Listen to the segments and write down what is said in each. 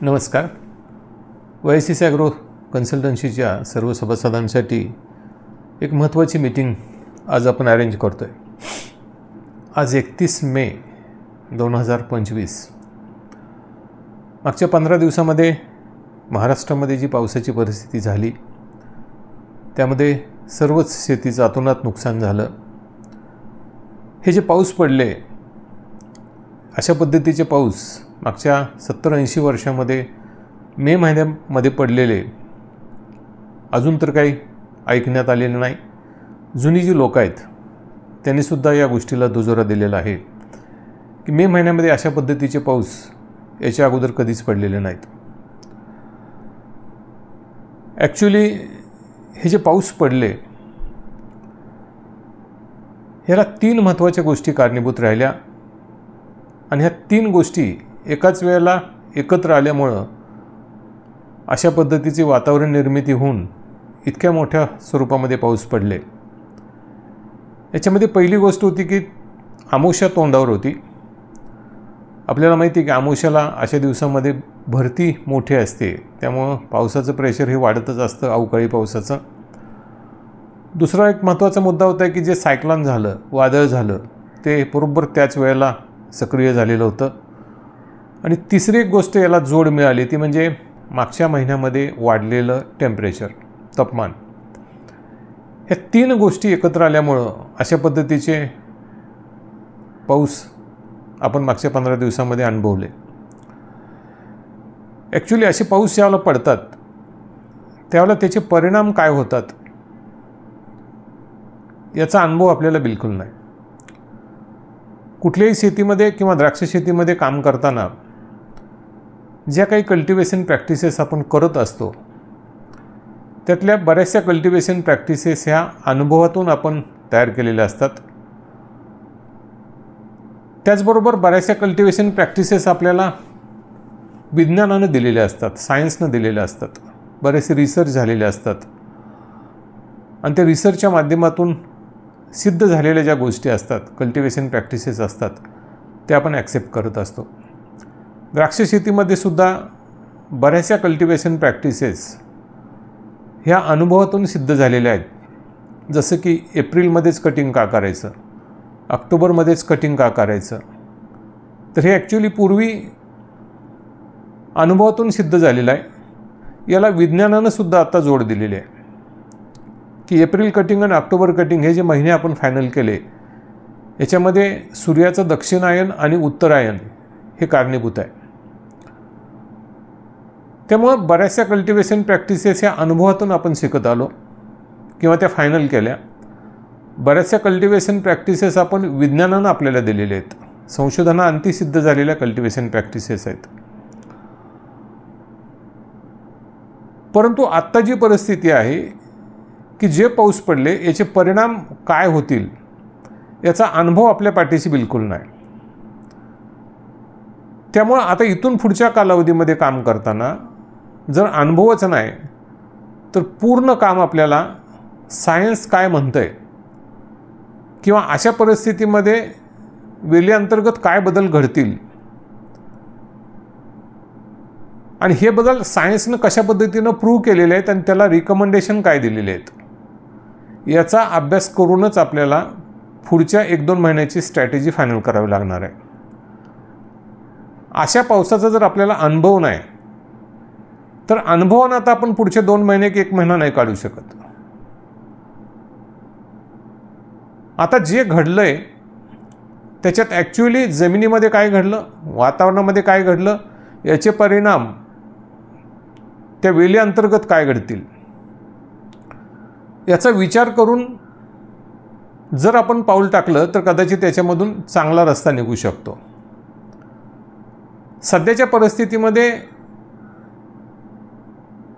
नमस्कार. YCC agro कन्सल्टन्सीच्या सर्व सभासदांसाठी एक महत्त्वाची मीटिंग आज आपण अरेंज करतो आहे. आज 31 मे 2025. मागच्या 15 दिवसामध्ये महाराष्ट्रामध्ये जी पावसाची परिस्थिती झाली त्यामध्ये सर्वच शेतीचं अतोनात नुकसान झालं. हे जे पाऊस पडले, अशा पद्धतीचे पाऊस मागच्या 70-80 वर्षामध्ये मे महिन्यामध्ये पडलेले अजून तर काही ऐकण्यात आलेले नाही. जुनी जी लोक आहेत त्यांनीसुद्धा या गोष्टीला दुजोरा दिलेला आहे की मे महिन्यामध्ये अशा पद्धतीचे पाऊस याच्या अगोदर कधीच पडलेले नाहीत. ॲक्च्युली हे जे पाऊस पडले ह्याला 3 महत्त्वाच्या गोष्टी कारणीभूत राहिल्या आणि ह्या 3 गोष्टी एकाच वेळेला एकत्र आल्यामुळं अशा पद्धतीची वातावरण निर्मिती होऊन इतक्या मोठ्या स्वरूपामध्ये पाऊस पडले. याच्यामध्ये पहिली गोष्ट होती की अमावस्या तोंडावर होती. आपल्याला माहिती आहे की अमावस्याला अशा दिवसामध्ये भरती मोठी असते, त्यामुळं पावसाचं प्रेशर हे वाढतच असतं, अवकाळी पावसाचं. दुसरा एक महत्त्वाचा मुद्दा होता की जे सायक्लोन झालं, वादळ झालं, ते बरोबर त्याच वेळेला सक्रिय झालेलं होतं. आणि तिसरी एक गोष्ट याला जोड मिळाली ती म्हणजे मागच्या महिन्यामध्ये वाढलेलं टेम्परेचर, तापमान. ह्या 3 गोष्टी एकत्र आल्यामुळं अशा पद्धतीचे पाऊस आपण मागच्या 15 दिवसामध्ये अनुभवले. ॲक्च्युली असे पाऊस ज्यावेळेला पडतात त्यावेळेला त्याचे परिणाम काय होतात याचा अनुभव आपल्याला बिलकुल नाही. कुठल्याही शेतीमध्ये किंवा द्राक्ष शेतीमध्ये काम करताना ज्या काही कल्टिवेशन प्रॅक्टिसेस आपण करत असतो त्यातल्या बऱ्याचशा कल्टिवेशन प्रॅक्टिसेस ह्या अनुभवातून आपण तयार केलेल्या असतात. त्याचबरोबर बऱ्याचशा कल्टिवेशन प्रॅक्टिसेस आपल्याला विज्ञानानं दिलेल्या असतात, सायन्सनं दिलेल्या असतात, बरेचसे रिसर्च झालेले असतात आणि त्या रिसर्चच्या माध्यमातून सिद्ध झालेल्या ज्या गोष्टी असतात, कल्टिवेशन प्रॅक्टिसेस असतात, ते आपण ॲक्सेप्ट करत असतो. द्राक्ष शेतीमध्ये सुद्धा बऱ्याचशा कल्टिवेशन प्रॅक्टिसेस ह्या अनुभवातून सिद्ध झालेल्या आहेत. जसं की एप्रिलमध्येच कटिंग का करायचं, ऑक्टोबरमध्येच कटिंग का करायचं, तर हे ॲक्च्युली पूर्वी अनुभवातून सिद्ध झालेलं आहे. याला विज्ञानानं सुद्धा आता जोड दिलेली आहे की एप्रिल कटिंग आणि ऑक्टोबर कटिंग हे जे महिने आपण फायनल केले याच्यामध्ये सूर्याचं दक्षिणायन आणि उत्तरायण हे कारणीभूत आहे. त्यामुळं बऱ्याचशा कल्टिवेशन प्रॅक्टिसेस ह्या अनुभवातून आपण शिकत आलो किंवा त्या फायनल केल्या. बऱ्याचशा कल्टिवेशन प्रॅक्टिसेस आपण विज्ञानानं आपल्याला दिलेल्या आहेत, संशोधनाअंती सिद्ध झालेल्या कल्टिवेशन प्रॅक्टिसेस आहेत. परंतु आत्ता जी परिस्थिती आहे की जे पाऊस पडले याचे परिणाम काय होतील याचा अनुभव आपल्या पाठीशी बिलकुल नाही. त्यामुळं आता इथून पुढच्या कालावधीमध्ये काम करताना जर अनुभवच नाही तर पूर्ण काम आपल्याला सायन्स काय म्हणतंय किंवा अशा परिस्थितीमध्ये वेलीअंतर्गत काय बदल घडतील आणि हे बदल सायन्सनं कशा पद्धतीनं प्रूव्ह केलेले आहेत आणि त्याला रिकमेंडेशन काय दिलेले आहेत याचा अभ्यास करूनच आपल्याला पुढच्या 1-2 महिन्याची स्ट्रॅटेजी फायनल करावी लागणार आहे. अशा पावसाचा जर आपल्याला अनुभव नाही तर अनुभवानं आता आपण पुढचे 2 महिने की 1 महिना नाही काढू शकत. आता जे घडलं आहे त्याच्यात ॲक्च्युली जमिनीमध्ये काय घडलं, वातावरणामध्ये काय घडलं, याचे परिणाम त्या वेली अंतर्गत काय घडतील याचा विचार करून जर आपण पाऊल टाकलं तर कदाचित त्याच्यामधून चांगला रस्ता निघू शकतो. सध्याच्या परिस्थितीमध्ये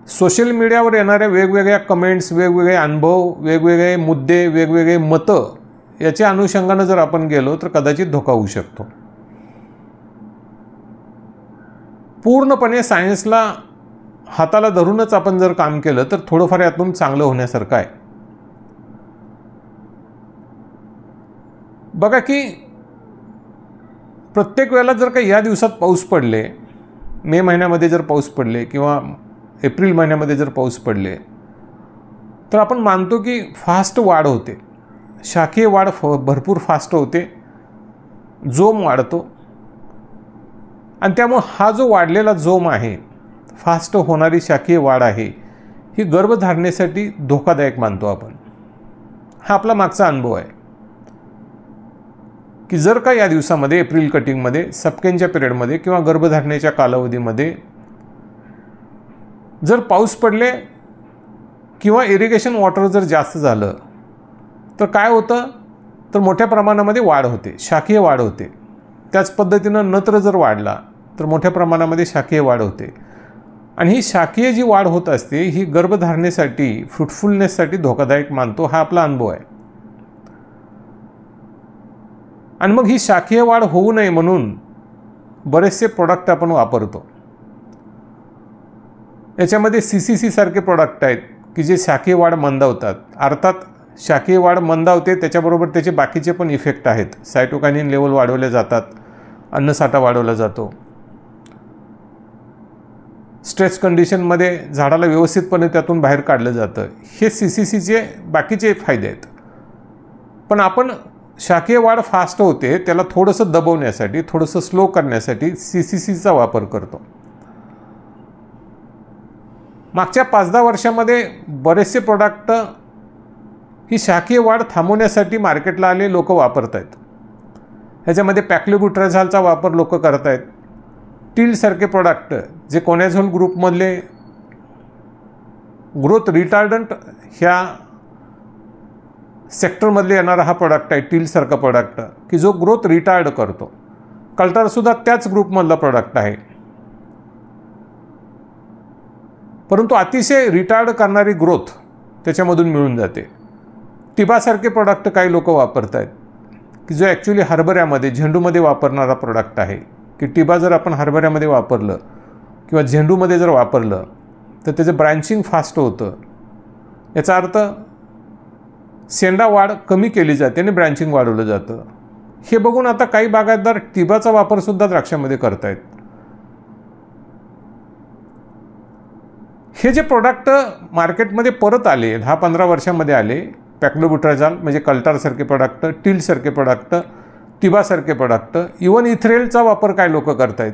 सोशल मीडियावर येणाऱ्या वेगवेगळ्या कमेंट्स, वेगवेगळे अनुभव, वेगवेगळे मुद्दे, वेगवेगळे मतं याच्या अनुषंगानं जर आपण गेलो तर कदाचित धोका होऊ शकतो. पूर्णपणे सायन्सला हाताला धरूनच आपण जर काम केलं तर थोडंफार यातून चांगलं होण्यासारखं आहे. बघा की प्रत्येक वेळेला जर का या दिवसात पाऊस पडले मे महिन्यामध्ये जर पाऊस पडले किंवा एप्रिल महिन्यामध्ये जर पाऊस पडले तर आपण मानतो की फास्ट वाढ होते, शाखीय वाढ भरपूर फास्ट होते, जोम वाढतो आणि त्यामुळे हा जो वाढलेला जोम आहे, फास्ट होणारी शाखीय वाढ आहे, ही गर्भधारणेसाठी धोकादायक मानतो आपण. हा आपला मागचा अनुभव आहे की जर का या दिवसामध्ये एप्रिल कटिंगमध्ये सपकेंच्या पिरियडमध्ये किंवा गर्भधारणेच्या कालावधीमध्ये जर पाऊस पडले किंवा इरिगेशन वॉटर जर जास्त झालं तर काय होतं, तर मोठ्या प्रमाणामध्ये वाढ होते, शाखीय वाढ होते. त्याच पद्धतीनं नत्र जर वाढला तर मोठ्या प्रमाणामध्ये शाखीय वाढ होते आणि ही शाखीय जी वाढ होत असते ही गर्भधारणेसाठी, फ्रुटफुलनेससाठी धोकादायक मानतो. हा आपला अनुभव आहे. आणि मग ही शाखीय वाढ होऊ नये म्हणून बरेचसे प्रोडक्ट आपण वापरतो. याच्यामध्ये CCC सारखे प्रोडक्ट आहेत की जे शाखीय वाढ मंदावतात. अर्थात शाखीय वाढ मंदावते त्याच्याबरोबर त्याचे बाकीचे पण इफेक्ट आहेत. सायटोकायनिन लेवल वाढवले जातात, अन्नसाठा वाढवला जातो, स्ट्रेस कंडिशनमध्ये झाडाला व्यवस्थितपणे त्यातून बाहेर काढलं जातं. हे CCCचे बाकीचे फायदे आहेत. पण आपण शाखीय वाढ फास्ट होते त्याला थोडंसं दबवण्यासाठी, थोडंसं स्लो करण्यासाठी CCCचा वापर करतो. मागच्या 5-10 वर्षामध्ये बरेचसे प्रोडक्ट ही शाखीय वाढ थांबवण्यासाठी मार्केटला आले लोक वापरत आहेत. ह्याच्यामध्ये पॅक्लोब्युट्राझॉलचा वापर लोक करत आहेत. टीलसारखे प्रोडक्ट जे कोनॅझोल ग्रुपमधले ग्रोथ रिटार्डंट ह्या सेक्टरमधले येणारा हा प्रोडक्ट आहे, टीलसारखा प्रोडक्ट की जो ग्रोथ रिटार्ड करतो. कल्टारसुद्धा त्याच ग्रुपमधला प्रोडक्ट आहे, परंतु अतिशय रिटार्ड करणारी ग्रोथ त्याच्यामधून मिळून जाते. टिबासारखे प्रोडक्ट काही लोक वापरत आहेत की जो ॲक्च्युली हरभऱ्यामध्ये, झेंडूमध्ये वापरणारा प्रोडक्ट आहे की टिबा जर आपण हरभऱ्यामध्ये वापरलं किंवा झेंडूमध्ये जर वापरलं तर त्याचं ब्रँचिंग फास्ट होतं. याचा अर्थ शेंडा वाढ कमी केली जाते आणि ब्रँचिंग वाढवलं जातं. हे बघून आता काही बागायतदार टिबाचा वापरसुद्धा द्राक्षामध्ये करत आहेत. हे जे प्रोडक्ट मार्केटमध्ये परत आले 10-15 वर्षामध्ये आले, पॅक्लोब्युट्राझॉल म्हणजे कल्टारसारखे प्रोडक्ट, टीलसारखे प्रोडक्ट, टिबासारखे प्रोडक्ट, इवन इथ्रेलचा वापर काय लोक करत आहेत.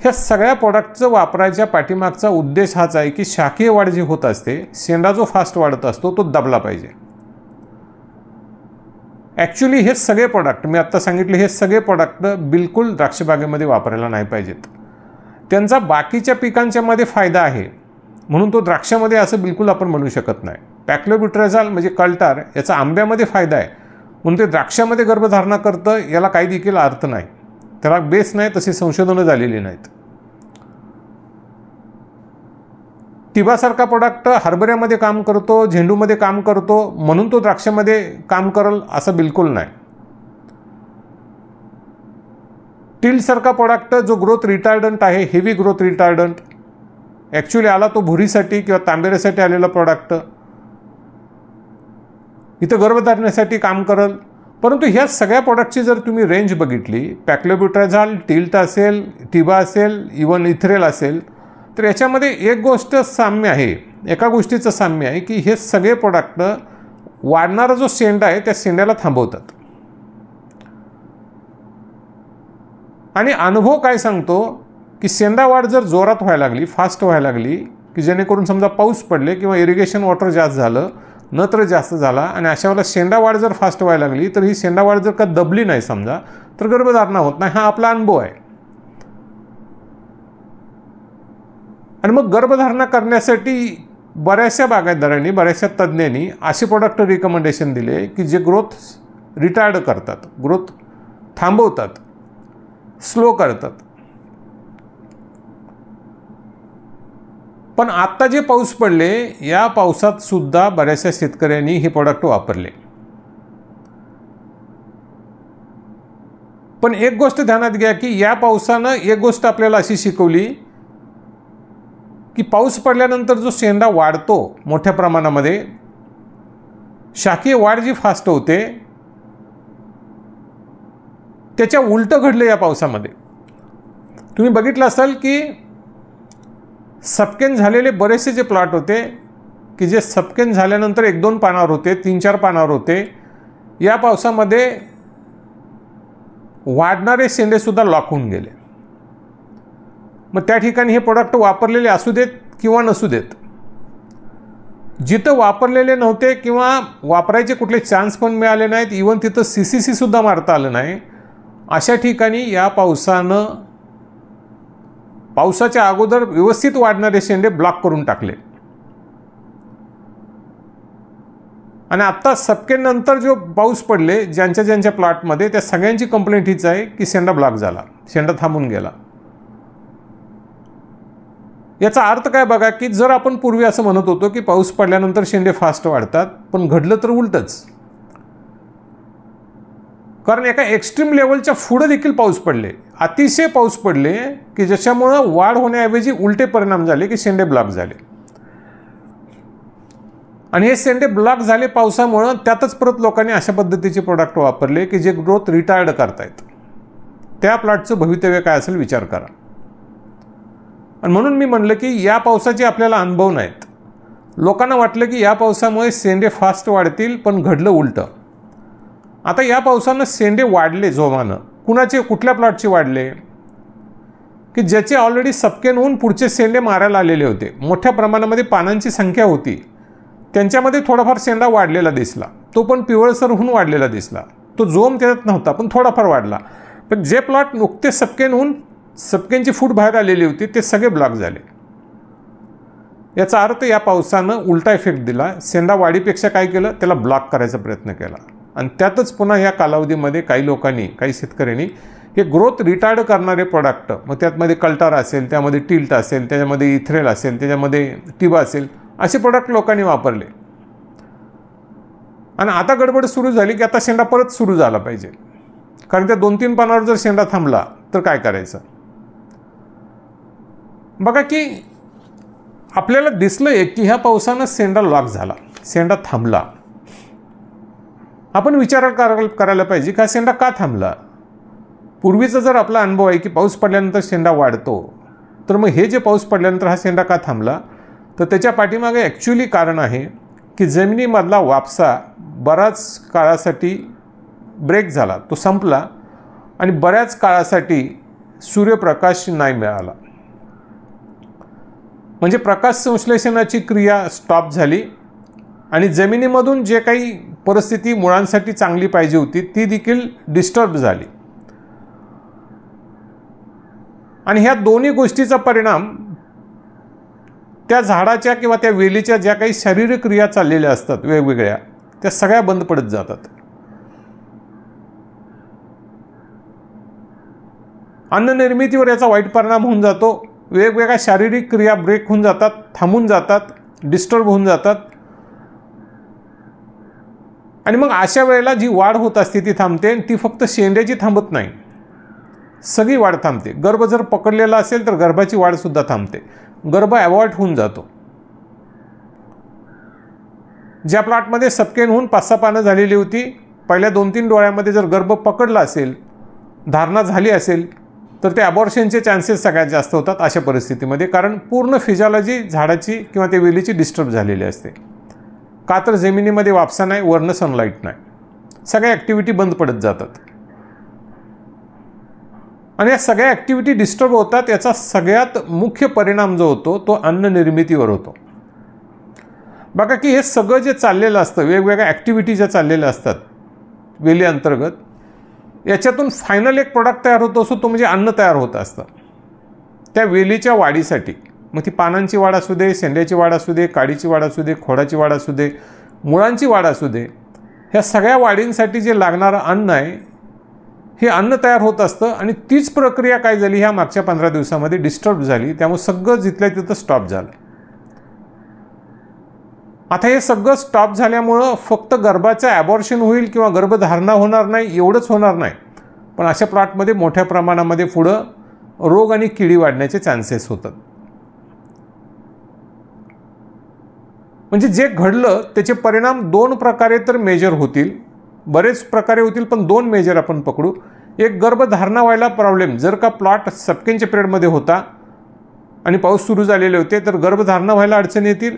ह्या सगळ्या प्रोडक्टचं वापरायच्या पाठीमागचा उद्देश हाच आहे की शाखीय वाढ जी होत असते, शेंडा जो फास्ट वाढत असतो तो दबला पाहिजे. ॲक्च्युली हे सगळे प्रोडक्ट मी आत्ता सांगितले, हे सगळे प्रोडक्ट बिलकुल द्राक्षबागेमध्ये वापरायला नाही पाहिजेत. त्यांचा बाकीच्या पिकांच्यामध्ये फायदा आहे म्हणून तो द्राक्षामध्ये असं बिलकुल आपण म्हणू शकत नाही. पॅक्लोब्युट्राझॉल म्हणजे कल्टार याचा आंब्यामध्ये फायदा आहे म्हणून ते द्राक्षामध्ये गर्भधारणा करतं याला काही देखील अर्थ नाही, त्याला बेस नाही, तशी संशोधनं झालेली नाहीत. टिबासारखा प्रोडक्ट हरभऱ्यामध्ये काम करतो, झेंडूमध्ये काम करतो म्हणून तो द्राक्षामध्ये काम करेल असं बिलकुल नाही. टीलसारखा प्रोडक्ट जो ग्रोथ रिटार्डंट आहे, हेवी ग्रोथ रिटार्डंट, ॲक्च्युली आला तो भुरीसाठी किंवा तांबेऱ्यासाठी आलेला प्रोडक्ट इथं गर्भधारणेसाठी काम करेल. परंतु ह्या सगळ्या प्रोडक्टची जर तुम्ही रेंज बघितली, पॅक्लोब्युट्राझॉल, टिल्ट असेल, टिबा असेल, इवन इथ्रेल असेल, तर याच्यामध्ये एक गोष्ट साम्य आहे, एका गोष्टीचं साम्य आहे की हे सगळे प्रोडक्ट वाढणारा जो शेंडा आहे त्या शेंड्याला थांबवतात. आणि अनुभव काय सांगतो की शेंडा वाढ जर जोरात व्हायला लागली, फास्ट व्हायला लागली की जेणेकरून समजा पाऊस पडले किंवा इरिगेशन वॉटर जास्त झालं, नत्र जास्त झाला आणि अशा वेळेला शेंडा वाढ जर फास्ट व्हायला लागली तर ही शेंडा वाढ जर का दबली नाही समजा तर गर्भधारणा होत नाही. हा आपला अनुभव आहे. आणि मग गर्भधारणा करण्यासाठी बऱ्याचशा बागायतदारांनी, बऱ्याचशा तज्ज्ञांनी असे प्रोडक्ट रिकमेंडेशन दिले की जे ग्रोथ रिटार्ड करतात, ग्रोथ थांबवतात, स्लो करतात. पण आत्ता जे पाऊस पडले या पावसात सुद्धा बऱ्याचशा शेतकऱ्यांनी हे प्रोडक्ट वापरले. पण एक गोष्ट ध्यानात घ्या की या पावसानं एक गोष्ट आपल्याला अशी शिकवली की पाऊस पडल्यानंतर जो शेंडा वाढतो मोठ्या प्रमाणामध्ये, शाखीय वाढ जी फास्ट होते, त्याच्या उलटं घडलं या पावसामध्ये. तुम्ही बघितलं असाल की सबकेन झालेले बरेचसे जे प्लॉट होते की जे सबकेन झाल्यानंतर 1-2 पानावर होते, 3-4 पानावर होते, या पावसामध्ये वाढणारे शेंडेसुद्धा लॉक होऊन गेले. मग त्या ठिकाणी हे प्रोडक्ट वापरलेले असू देत किंवा नसू देत, जिथं वापरलेले नव्हते किंवा वापरायचे कुठले चान्स पण मिळाले नाहीत, इवन तिथं CCC सुद्धा मारता आलं नाही, अशा ठिकाणी या पावसाच्या अगोदर व्यवस्थित वाढणारे शेंडे ब्लॉक करून टाकले. आणि आत्ता सबकेनंतर जो पाऊस पडले ज्यांच्या प्लॉटमध्ये, त्या सगळ्यांची कंप्लेंट हीच आहे की शेंडा ब्लॉक झाला, शेंडा थांबून गेला. याचा अर्थ काय बघा की जर आपण पूर्वी असं म्हणत होतो की पाऊस पडल्यानंतर शेंडे फास्ट वाढतात, पण घडलं तर उलटंच. कारण एका एक्स्ट्रीम लेवलच्या पुढे देखील पाऊस पडले, अतिशय पाऊस पडले की ज्याच्यामुळं वाढ होण्याऐवजी उलटे परिणाम झाले की शेंडे ब्लॉक झाले. आणि हे शेंडे ब्लॉक झाले पावसामुळं, त्यातच परत लोकांनी अशा पद्धतीचे प्रोडक्ट वापरले की जे ग्रोथ रिटार्ड करतायत. त्या प्लॉटचं भवितव्य काय असेल विचार करा. आणि म्हणून मी म्हणलं की या पावसाचे आपल्याला अनुभव नाहीत. लोकांना वाटलं की या पावसामुळे शेंडे फास्ट वाढतील, पण घडलं उलटं. आता या पावसानं शेंडे वाढले जोमानं. कुठल्या प्लॉटचे वाढले की ज्याचे ऑलरेडी सबकेन होऊन पुढचे शेंडे मारायला आलेले होते, मोठ्या प्रमाणामध्ये पानांची संख्या होती, त्यांच्यामध्ये थोडाफार शेंडा वाढलेला दिसला. तो पण पिवळसर होऊन वाढलेला दिसला. तो जोम त्याच्यात नव्हता, पण थोडाफार वाढला. पण जे प्लॉट नुकते सबकेन होऊन सबकेनची फूट बाहेर आलेली होती ते सगळे ब्लॉक झाले. याचा अर्थ या पावसानं उलटा इफेक्ट दिला. शेंडा वाढीपेक्षा काय केलं, त्याला ब्लॉक करायचा प्रयत्न केला. आणि त्यातच पुन्हा या कालावधीमध्ये काही शेतकऱ्यांनी हे ग्रोथ रिटार्ड करणारे प्रोडक्ट, मग त्यामध्ये कल्टार असेल, त्यामध्ये टिल्ट असेल, त्याच्यामध्ये इथ्रेल असेल, त्याच्यामध्ये टिबा असेल, असे प्रोडक्ट लोकांनी वापरले. आणि आता गडबड सुरू झाली की आता शेंडा परत सुरू झाला पाहिजे, कारण त्या 2-3 पानावर जर शेंडा थांबला तर काय करायचं. बघा की आपल्याला दिसलं की ह्या पावसानं शेंडा लॉक झाला, शेंडा थांबला. आपण विचार करायला पाहिजे की हा शेंडा का थांबला. पूर्वीचा जर आपला अनुभव आहे की पाऊस पडल्यानंतर शेंडा वाढतो, तर मग हे जे पाऊस पडल्यानंतर हा शेंडा का थांबला, तर त्याच्या पाठीमागे ॲक्च्युली कारण आहे की जमिनीमधला वापसा बराच काळासाठी ब्रेक झाला, तो संपला आणि बऱ्याच काळासाठी सूर्यप्रकाश नाही मिळाला. म्हणजे प्रकाश संश्लेषणाची क्रिया स्टॉप झाली आणि जमिनीमधून जे काही परिस्थिती मुळांसाठी चांगली पाहिजे होती ती देखील डिस्टर्ब झाली. आणि ह्या दोन्ही गोष्टीचा परिणाम त्या झाडाच्या किंवा त्या वेलीच्या ज्या काही शारीरिक क्रिया चाललेल्या असतात वेगवेगळ्या, त्या सगळ्या बंद पडत जातात. अन्न निर्मितीवर याचा वाईट परिणाम होऊन जातो. वेगवेगळ्या शारीरिक क्रिया ब्रेक होऊन जातात, थांबून जातात, डिस्टर्ब होऊन जातात. आणि मग अशा वेळेला जी वाढ होत असते ती थांबते. ती फक्त शेंड्याची थांबत नाही, सगळी वाढ थांबते. गर्भ जर पकडलेला असेल तर गर्भाची वाढसुद्धा थांबते, गर्भ ॲवॉर्ट होऊन जातो. ज्या प्लॉटमध्ये सबकेन होऊन 5-6 पानं झालेली होती, पहिल्या 2-3 डोळ्यामध्ये जर गर्भ पकडला असेल, धारणा झाली असेल, तर ते अबॉर्शनचे चान्सेस सगळ्यात जास्त होतात अशा परिस्थितीमध्ये. कारण पूर्ण फिजिओलॉजी झाडाची किंवा त्या वेलीची डिस्टर्ब झालेली असते. का तर जमिनीमध्ये वापसा नाही, वरनं सनलाईट नाही, सगळ्या ॲक्टिव्हिटी बंद पडत जातात. आणि या सगळ्या ॲक्टिव्हिटी डिस्टर्ब होतात. याचा सगळ्यात मुख्य परिणाम जो होतो तो अन्न निर्मितीवर होतो. बघा की हे सगळं जे चाललेलं असतं, वेगवेगळ्या ॲक्टिव्हिटी ज्या चाललेल्या असतात वेली अंतर्गत, याच्यातून फायनल एक प्रोडक्ट तयार होतो असतो, तो म्हणजे अन्न तयार होत असतं त्या वेलीच्या वाढीसाठी. मग ती पानांची वाढ असू दे, शेंड्याची वाढ असू दे, काडीची वाढ असू दे, खोडाची वाढ असू दे, मुळांची वाढ असू दे, ह्या सगळ्या वाढींसाठी जे लागणारं अन्न आहे हे अन्न तयार होत असतं. आणि तीच प्रक्रिया काय झाली ह्या मागच्या 15 दिवसामध्ये डिस्टर्ब झाली, त्यामुळे सगळं जिथल्या तिथं स्टॉप झालं. आता हे सगळं स्टॉप झाल्यामुळं फक्त गर्भाचं ॲबॉर्शन होईल किंवा गर्भधारणा होणार नाही एवढंच होणार नाही, पण अशा प्लॉटमध्ये मोठ्या प्रमाणामध्ये पुढं रोग आणि किडी वाढण्याचे चान्सेस होतात. म्हणजे जे घडलं त्याचे परिणाम 2 प्रकारे तर मेजर होतील, बरेच प्रकारे होतील, पण 2 मेजर आपण पकडू. एक गर्भधारणा व्हायला प्रॉब्लेम, जर का प्लॉट सपकेंच्या पिरियडमध्ये होता आणि पाऊस सुरू झालेले होते तर गर्भधारणा व्हायला अडचणी येतील.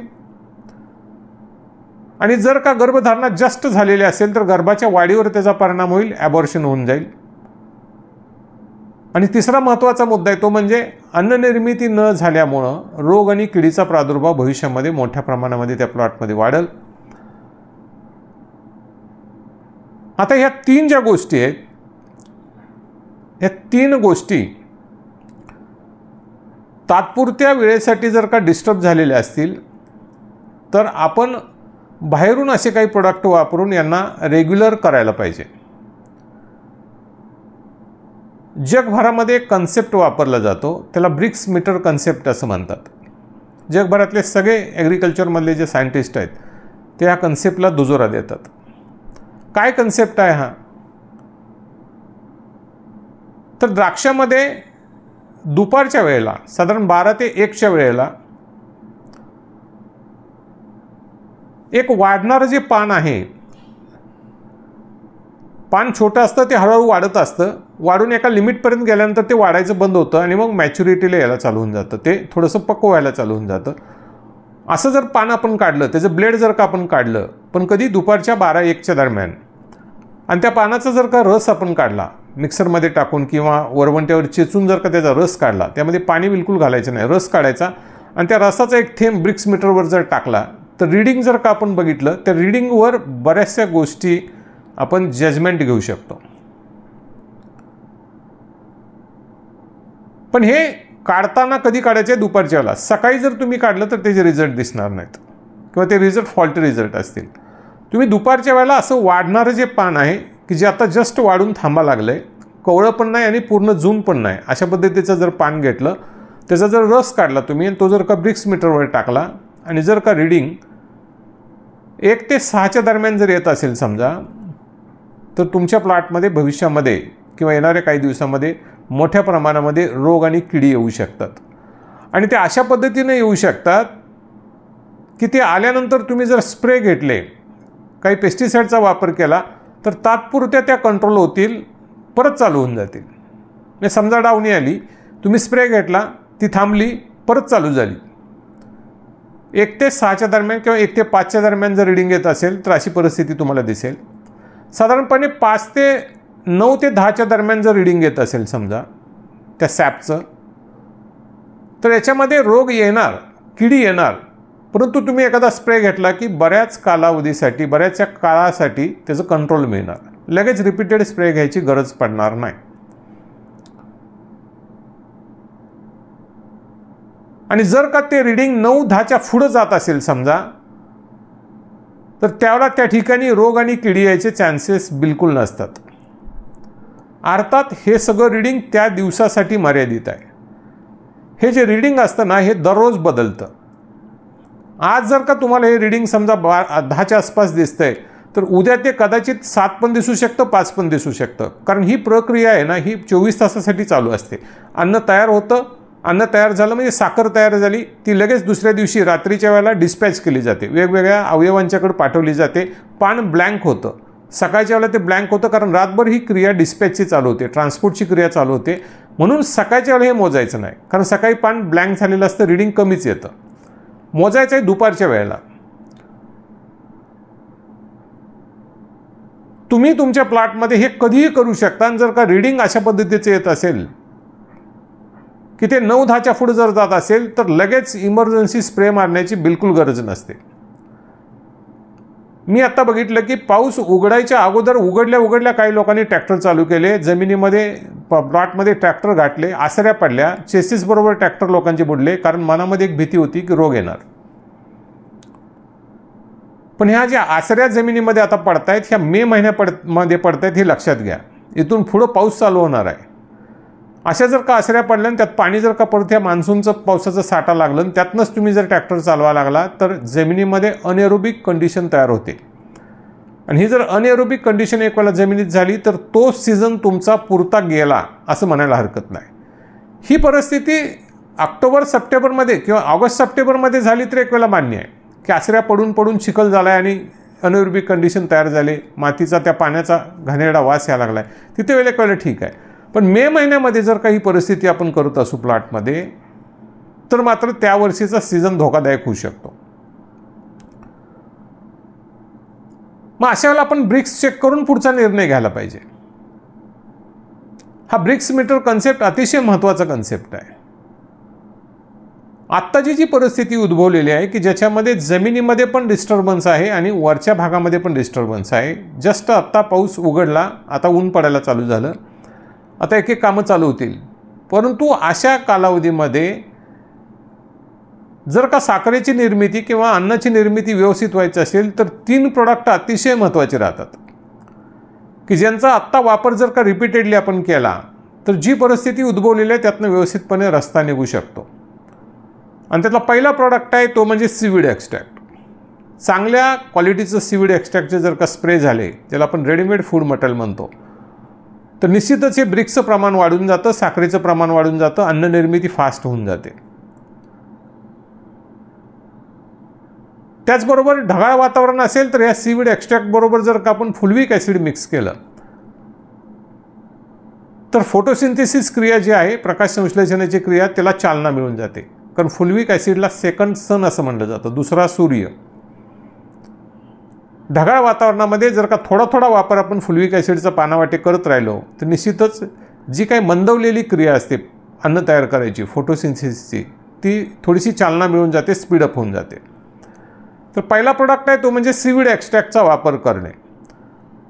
आणि जर का गर्भधारणा जास्त झालेली असेल तर गर्भाच्या वाढीवर त्याचा परिणाम होईल, ॲबॉर्शन होऊन जाईल. आणि तिसरा महत्त्वाचा मुद्दा आहे तो म्हणजे अन्ननिर्मिती न झाल्यामुळं रोग आणि किडीचा प्रादुर्भाव भविष्यामध्ये मोठ्या प्रमाणामध्ये त्या प्लॉटमध्ये वाढेल. आता ह्या 3 ज्या गोष्टी आहेत, ह्या 3 गोष्टी तात्पुरत्या वेळेसाठी जर का डिस्टर्ब झालेल्या असतील तर आपण बाहेरून असे काही प्रोडक्ट वापरून यांना रेग्युलर करायला पाहिजे. जगभरामध्ये एक कन्सेप्ट वापरला जातो, त्याला ब्रिक्स मीटर कन्सेप्ट असं म्हणतात. जगभरातले सगळे ॲग्रिकल्चरमधले जे सायंटिस्ट आहेत ते ह्या कन्सेप्टला दुजोरा देतात. काय कन्सेप्ट आहे हा? तर द्राक्षामध्ये दुपारच्या वेळेला साधारण 12 ते 1च्या वेळेला एक वाढणारं जे पान आहे, पान छोटं असतं, ते हळूहळू वाढत असतं, वाढून एका लिमिटपर्यंत गेल्यानंतर ते वाढायचं बंद होतं आणि मग मॅच्युरिटीला यायला चालू होऊन जातं, ते थोडंसं पक्व व्हायला चालू होऊन जातं. असं जर पान आपण काढलं, त्याचं ब्लेड जर का आपण काढलं, पण कधी दुपारच्या 12-1च्या दरम्यान, आणि त्या पानाचा जर का रस आपण काढला मिक्सरमध्ये टाकून किंवा वरवंट्यावर चेचून जर का त्याचा रस काढला, त्यामध्ये पाणी बिलकुल घालायचं नाही, रस काढायचा आणि त्या रसाचा एक थेंब ब्रिक्स मीटरवर जर टाकला तर रीडिंग जर का आपण बघितलं तर रीडिंगवर बऱ्याचशा गोष्टी आपण जजमेंट घेऊ शकतो. पण हे काढताना कधी काढायचे? दुपारच्या वेळेला. सकाळी जर तुम्ही काढलं तर त्याचे रिझल्ट दिसणार नाहीत किंवा ते रिझल्ट फॉल्टी रिझल्ट असतील. तुम्ही दुपारच्या वेळेला असं वाढणारं जे पान आहे की जे आता जस्ट वाढून थांबा लागलं आहे, कवळं पण नाही आणि पूर्ण जून पण नाही, अशा पद्धतीचं जर पान घेतलं, त्याचा जर रस काढला तुम्ही आणि तो जर का ब्रिक्स मीटरवर टाकला आणि जर का रीडिंग 1 ते 6च्या दरम्यान जर येत असेल समजा, तर तुमच्या प्लॉटमध्ये भविष्यामध्ये किंवा येणाऱ्या काही दिवसामध्ये मोठ्या प्रमाणामध्ये रोग आणि किडी येऊ शकतात. आणि ते अशा पद्धतीने येऊ शकतात की ते आल्यानंतर तुम्ही जर स्प्रे घेतले, काही पेस्टिसाईडचा वापर केला तर तात्पुरत्या त्या कंट्रोल होतील, परत चालू होऊन जातील. म्हणजे समजा डावणी आली, तुम्ही स्प्रे घेतला, ती थांबली, परत चालू झाली. 1 ते 6च्या दरम्यान किंवा 1 ते 5च्या दरम्यान जर रीडिंग येत असेल तर अशी परिस्थिती तुम्हाला दिसेल. साधारणपणे 5 ते 9 ते 10च्या दरम्यान जर रीडिंग येत असेल समजा त्या सॅपचं, तर याच्यामध्ये रोग येणार, किडी येणार, परंतु तुम्ही एखादा स्प्रे घेतला की बऱ्याच कालावधीसाठी, बऱ्याचशा काळासाठी त्याचं कंट्रोल मिळणार. लगेच रिपीटेड स्प्रे घ्यायची गरज पडणार नाही. आणि जर का ते रीडिंग 9-10च्या पुढं जात असेल समजा, तर त्यावेळेला त्या ठिकाणी रोग आणि किडी यायचे चान्सेस बिलकुल नसतात. अर्थात हे सगळं रीडिंग त्या दिवसासाठी मर्यादित आहे. हे जे रीडिंग असतं ना, हे दररोज बदलतं. आज जर का तुम्हाला हे रीडिंग समजा 10च्या आसपास दिसतंय, तर उद्या ते कदाचित 7 पण दिसू शकतं, 5 पण दिसू शकतं. कारण ही प्रक्रिया आहे ना, ही 24 तासासाठी चालू असते. अन्न तयार होतं, अन्न तयार झालं म्हणजे साखर तयार झाली, ती लगेच दुसऱ्या दिवशी रात्रीच्या वेळेला डिस्पॅच केली जाते, वेगवेगळ्या अवयवांच्याकडे पाठवली जाते. पान ब्लँक होतं, सकाळच्या वेळेला ते ब्लँक होतं, कारण रातभर ही क्रिया डिस्पॅचची चालू होते, ट्रान्सपोर्टची क्रिया चालू होते. म्हणून सकाळच्या वेळेला हे मोजायचं नाही, कारण सकाळी पान ब्लँक झालेलं असतं, रीडिंग कमीच येतं. मोजायचं आहे दुपारच्या वेळेला. तुम्ही तुमच्या प्लॉटमध्ये हे कधीही करू शकता. आणि जर का रीडिंग अशा पद्धतीचं येत असेल की ते 9-10च्या पुढे जर जात असेल, तर लगेच इमर्जन्सी स्प्रे मारण्याची बिलकुल गरज नसते. मी आता बघितलं की पाऊस उघडायच्या अगोदर उघडल्या काही लोकांनी ट्रॅक्टर चालू केले, जमिनीमध्ये प्लॉटमध्ये ट्रॅक्टर गाठले, आसऱ्या पडल्या, चेसिस बरोबर ट्रॅक्टर लोकांचे बुडले, कारण मनामध्ये एक भीती होती की रोग येणार. पण ह्या ज्या आसऱ्या जमिनीमध्ये आता पडतायत, ह्या मे महिन्यामध्ये पडतायत, हे लक्षात घ्या. इथून पुढं पाऊस चालू होणार आहे. अशा जर का आसऱ्या पडल्या आणि त्यात पाणी जर का परत ह्या मान्सूनचं पावसाचा साठा लागलं आणि त्यातनंच तुम्ही जर ट्रॅक्टर चालवा लागला, तर जमिनीमध्ये अनएरोबिक कंडिशन तयार होते. आणि ही जर अनएरोबिक कंडिशन एक वेळेला जमिनीत झाली, तर तो सीझन तुमचा पुरता गेला असं म्हणायला हरकत नाही. ही परिस्थिती ऑक्टोबर-सप्टेंबरमध्ये किंवा ऑगस्ट-सप्टेंबरमध्ये झाली तर एक वेळेला मान्य आहे की आसऱ्या पडून चिखल झाला आहे आणि अनएरोबिक कंडिशन तयार झाली, मातीचा त्या पाण्याचा घाणेरडा वास यायला लागला आहे, तिथे वेळेला कळलं ठीक आहे. पण मे महिन्यामध्ये जर काही परिस्थिती आपण करत असू प्लॉटमध्ये, तर मात्र त्या वर्षीचा सीझन धोकादायक होऊ शकतो. मग अशा वेळेला आपण ब्रिक्स चेक करून पुढचा निर्णय घ्यायला पाहिजे. हा ब्रिक्स मीटर कन्सेप्ट अतिशय महत्त्वाचा कन्सेप्ट आहे. आत्ताची जी परिस्थिती उद्भवलेली आहे की ज्याच्यामध्ये जमिनीमध्ये पण डिस्टर्बन्स आहे आणि वरच्या भागामध्ये पण डिस्टर्बन्स आहे. जस्ट आत्ता पाऊस उघडला, आता ऊन पडायला चालू झालं, आता एक एक कामं चालू होतील. परंतु अशा कालावधीमध्ये जर का साखरेची निर्मिती किंवा अन्नाची निर्मिती व्यवस्थित व्हायची असेल तर 3 प्रोडक्ट अतिशय महत्त्वाचे राहतात की ज्यांचा आत्ता वापर जर का रिपीटेडली आपण केला तर जी परिस्थिती उद्भवलेली आहे त्यातनं व्यवस्थितपणे रस्ता निघू शकतो. आणि त्यातला पहिला प्रॉडक्ट आहे तो म्हणजे सीवीड एक्स्ट्रॅक्ट. चांगल्या क्वालिटीचं सीवीड एक्स्ट्रॅक्टचे जर का स्प्रे झाले, ज्याला आपण रेडीमेड फूड मटेरियल म्हणतो, तर निश्चितच हे ब्रिक्सचं प्रमाण वाढून जातं, साखरेचं प्रमाण वाढून जातं, अन्न निर्मिती फास्ट होऊन जाते. त्याचबरोबर ढगाळ वातावरण असेल तर या सीवीड एक्स्ट्रॅक्ट बरोबर जर का आपण फुलविक ॲसिड मिक्स केलं तर फोटोसिंथेसिस क्रिया जी आहे, प्रकाश संश्लेषणाची क्रिया, त्याला चालना मिळून जाते. कारण फुलविक ॲसिडला सेकंड सन असं म्हटलं जातं, दुसरा सूर्य. ढगाळ वातावरणामध्ये जर का थोडा थोडा वापर आपण फुलविक ॲसिडचा पानावाटे करत राहिलो तर निश्चितच जी काही मंदवलेली क्रिया असते अन्न तयार करायची, फोटोसिंथेसिसची, ती थोडीशी चालना मिळून जाते, स्पीडअप होऊन जाते. तर पहिला प्रोडक्ट आहे तो म्हणजे सीवीड एक्स्ट्रॅक्टचा वापर करणे.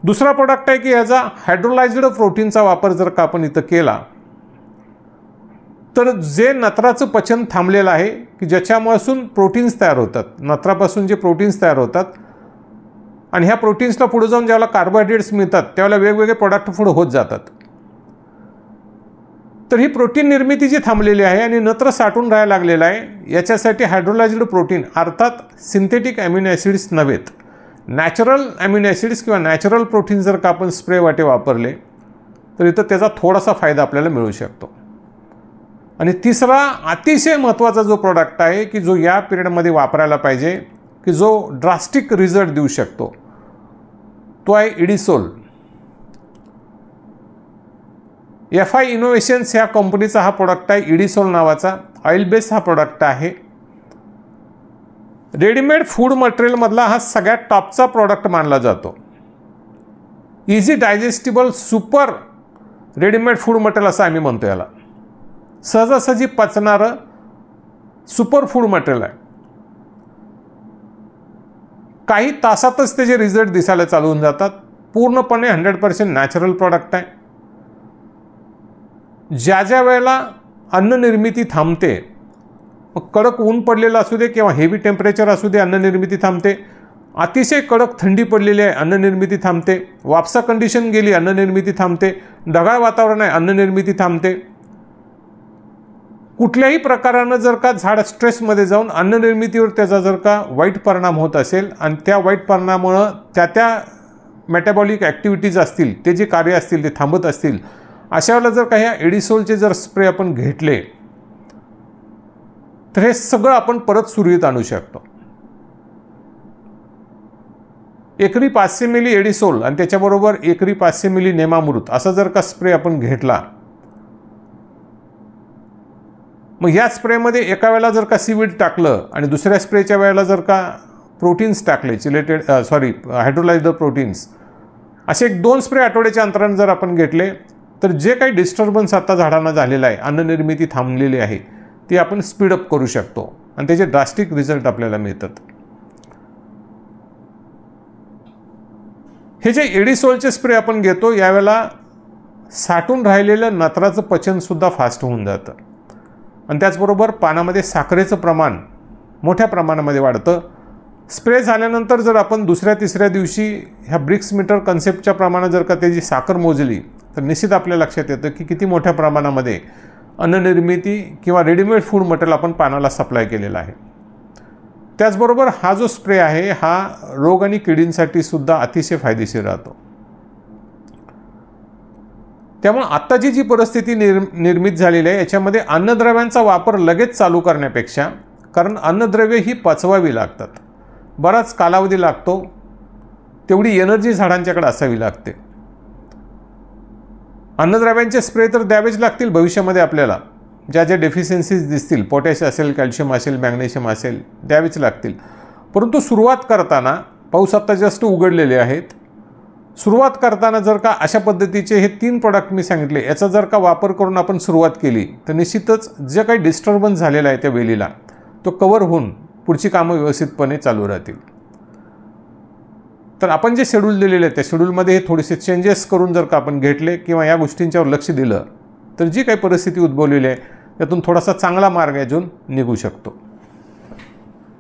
दुसरा प्रोडक्ट आहे की याचा हायड्रोलायझ्ड प्रोटीनचा वापर जर का आपण इथं केला तर जे नत्राचं पचन थांबलेलं आहे की ज्याच्यापासून प्रोटीन्स तयार होतात, नत्रापासून जे प्रोटीन्स तयार होतात आणि ह्या प्रोटीन्सला पुढे जाऊन ज्यावेळेला कार्बोहायड्रेट्स मिळतात त्यावेळेला वेगवेगळे प्रोडक्ट पुढे होत जातात. तर ही प्रोटीन निर्मिती जी थांबलेली आहे आणि नत्र साठून राहायला लागलेलं आहे, याच्यासाठी हायड्रोलायझ्ड प्रोटीन अर्थात सिंथेटिक ॲमिनो ॲसिड्स नव्हेत, नॅचरल ॲमिनो ॲसिड्स किंवा नॅचरल प्रोटीन जर का आपण स्प्रे वाटे वापरले तर इथं त्याचा थोडासा फायदा आपल्याला मिळू शकतो. आणि तिसरा अतिशय महत्त्वाचा जो प्रोडक्ट आहे की जो या पिरियडमध्ये वापरायला पाहिजे, की जो ड्रास्टिक रिझल्ट देऊ शकतो, तो आहे इडिसोल. FI इनोव्हेशन्स ह्या कंपनीचा हा प्रोडक्ट आहे, इडिसोल नावाचा. ऑइल बेस हा प्रोडक्ट आहे. रेडीमेड फूड मटेरियलमधला हा सगळ्यात टॉपचा प्रोडक्ट मानला जातो. Easy digestible super readymade food material असं आम्ही म्हणतो याला. सहजासहजी पचणारं सुपर फूड मटेरियल आहे. काही तासातच त्याचे रिझल्ट दिसायला चालू होऊन जातात. पूर्णपणे 100% नॅचरल प्रोडक्ट आहे. ज्या ज्या वेळेला अन्न निर्मिती थांबते, मग कडक ऊन पडलेलं असू दे किंवा हेवी टेम्परेचर असू दे, अन्न निर्मिती थांबते. अतिशय कडक थंडी पडलेली आहे, अन्न निर्मिती थांबते. वापसा कंडिशन गेली, अन्न निर्मिती थांबते. ढगाळ वातावरण आहे, अन्न निर्मिती थांबते. कुठल्याही प्रकारानं जर का झाड स्ट्रेसमध्ये जाऊन अन्न निर्मितीवर त्याचा जर का वाईट परिणाम होत असेल आणि त्या वाईट परिणामामुळं त्या मेटाबॉलिक ॲक्टिव्हिटीज असतील, ते जे कार्य असतील ते थांबत असतील, अशा वेळेला जर काही एडिसोलचे जर स्प्रे आपण घेतले तर हे सगळं आपण परत सुरळीत आणू शकतो. एकरी 500 मिली एडिसोल आणि त्याच्याबरोबर एकरी 500 मिली नेमामृत असा जर का स्प्रे आपण घेतला, मग या स्प्रेमध्ये एका वेळेला जर का सीवीड टाकलं आणि दुसऱ्या स्प्रेच्या वेळेला जर का प्रोटीन्स टाकले, हायड्रोलायझ्ड प्रोटीन्स, असे 2 स्प्रे आठवड्याच्या अंतराने जर आपण घेतले तर जे काही डिस्टर्बन्स आता झाडांना झालेला आहे, अन्न निर्मिती थांबलेली आहे, ती आपण स्पीडअप करू शकतो आणि त्याचे ड्रास्टिक रिझल्ट आपल्याला मिळतात. हे जे एडिसोलचे स्प्रे आपण घेतो यावेळेला साठून राहिलेलं नत्राचं पचनसुद्धा फास्ट होऊन जातं आणि त्याचबरोबर पानामध्ये साखरेचं प्रमाण मोठ्या प्रमाणामध्ये वाढतं. स्प्रे झाल्यानंतर जर आपण दुसऱ्या तिसऱ्या दिवशी ह्या ब्रिक्स मीटर कन्सेप्टच्या प्रमाणात जर का त्याची साखर मोजली तर निश्चित आपल्या लक्षात येतं की किती मोठ्या प्रमाणामध्ये अन्ननिर्मिती किंवा रेडीमेड फूड मटेरियल आपण पानाला सप्लाय केलेला आहे. त्याचबरोबर हा जो स्प्रे आहे हा रोग आणि किडींसाठी सुद्धा अतिशय फायदेशीर राहतो. त्यामुळे आत्ताची जी परिस्थिती निर्मित झालेली आहे याच्यामध्ये अन्नद्रव्यांचा वापर लगेच चालू करण्यापेक्षा, कारण अन्नद्रव्ये ही पचवावी लागतात, बराच कालावधी लागतो तेवढी एनर्जी झाडांच्याकडे असावी लागते. अन्नद्रव्यांचे स्प्रे तर द्यावेच लागतील भविष्यामध्ये आपल्याला. ज्या ज्या डेफिशियन्सीज दिसतील, पोटॅश असेल, कॅल्शियम असेल, मॅग्नेशियम असेल, द्यावेच लागतील. परंतु सुरुवात करताना, पाऊस आत्ता जस्ट उघडलेले आहेत, सुरुवात करताना जर का अशा पद्धतीचे हे 3 प्रोडक्ट मी सांगितले याचा जर का वापर करून आपण सुरुवात केली तर निश्चितच जे काही डिस्टर्बन्स झालेला आहे त्या वेलीला तो कव्हर होऊन पुढची कामं व्यवस्थितपणे चालू राहतील. तर आपण जे शेड्यूल दिलेले आहे त्या शेड्यूलमध्ये हे थोडेसे चेंजेस करून जर का आपण घेतले किंवा या गोष्टींच्यावर लक्ष दिलं तर जी काही परिस्थिती उद्भवलेली आहे त्यातून थोडासा चांगला मार्ग अजून निघू शकतो.